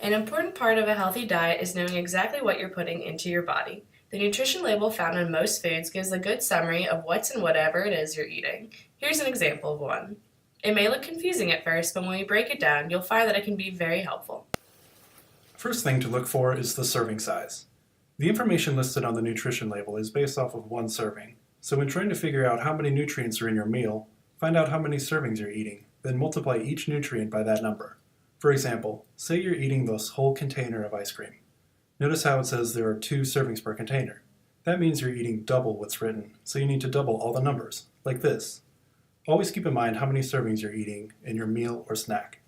An important part of a healthy diet is knowing exactly what you're putting into your body. The nutrition label found in most foods gives a good summary of what's in whatever it is you're eating. Here's an example of one. It may look confusing at first, but when you break it down, you'll find that it can be very helpful. First thing to look for is the serving size. The information listed on the nutrition label is based off of one serving, so when trying to figure out how many nutrients are in your meal, find out how many servings you're eating, then multiply each nutrient by that number. For example, say you're eating this whole container of ice cream. Notice how it says there are 2 servings per container. That means you're eating double what's written, so you need to double all the numbers, like this. Always keep in mind how many servings you're eating in your meal or snack.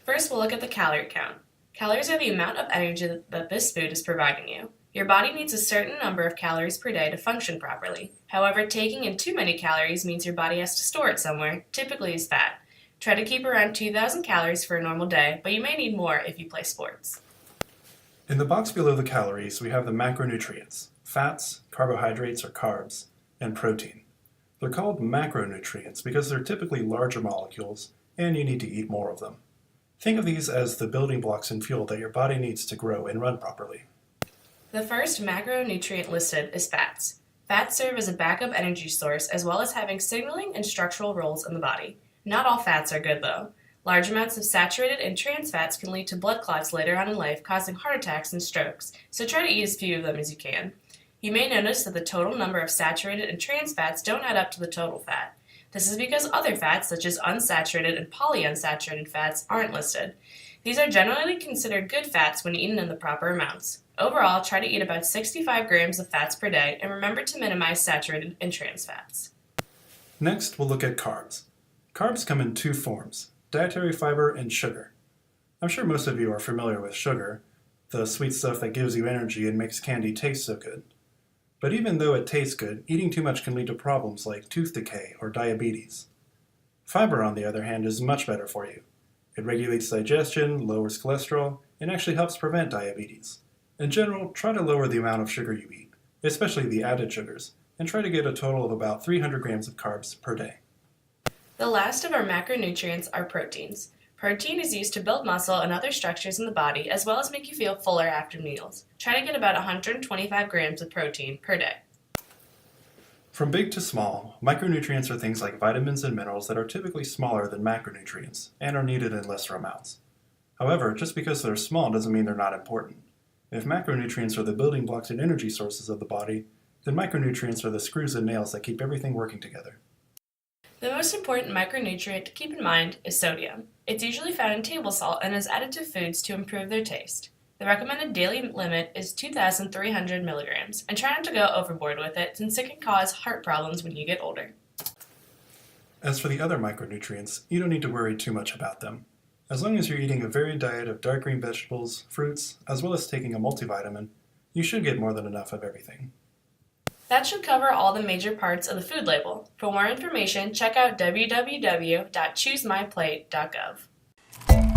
First, we'll look at the calorie count. Calories are the amount of energy that this food is providing you. Your body needs a certain number of calories per day to function properly. However, taking in too many calories means your body has to store it somewhere, typically as fat. Try to keep around 2,000 calories for a normal day, but you may need more if you play sports. In the box below the calories, we have the macronutrients, fats, carbohydrates or carbs, and protein. They're called macronutrients because they're typically larger molecules and you need to eat more of them. Think of these as the building blocks and fuel that your body needs to grow and run properly. The first macronutrient listed is fats. Fats serve as a backup energy source as well as having signaling and structural roles in the body. Not all fats are good though. Large amounts of saturated and trans fats can lead to blood clots later on in life, causing heart attacks and strokes, so try to eat as few of them as you can. You may notice that the total number of saturated and trans fats don't add up to the total fat. This is because other fats, such as unsaturated and polyunsaturated fats, aren't listed. These are generally considered good fats when eaten in the proper amounts. Overall, try to eat about 65 grams of fats per day, and remember to minimize saturated and trans fats. Next, we'll look at carbs. Carbs come in 2 forms, dietary fiber and sugar. I'm sure most of you are familiar with sugar, the sweet stuff that gives you energy and makes candy taste so good. But even though it tastes good, eating too much can lead to problems like tooth decay or diabetes. Fiber, on the other hand, is much better for you. It regulates digestion, lowers cholesterol, and actually helps prevent diabetes. In general, try to lower the amount of sugar you eat, especially the added sugars, and try to get a total of about 300 grams of carbs per day. The last of our macronutrients are proteins. Protein is used to build muscle and other structures in the body, as well as make you feel fuller after meals. Try to get about 125 grams of protein per day. From big to small, micronutrients are things like vitamins and minerals that are typically smaller than macronutrients and are needed in lesser amounts. However, just because they're small doesn't mean they're not important. If macronutrients are the building blocks and energy sources of the body, then micronutrients are the screws and nails that keep everything working together. The most important micronutrient to keep in mind is sodium. It's usually found in table salt and is added to foods to improve their taste. The recommended daily limit is 2,300 milligrams, and try not to go overboard with it since it can cause heart problems when you get older. As for the other micronutrients, you don't need to worry too much about them. As long as you're eating a varied diet of dark green vegetables, fruits, as well as taking a multivitamin, you should get more than enough of everything. That should cover all the major parts of the food label. For more information, check out www.choosemyplate.gov.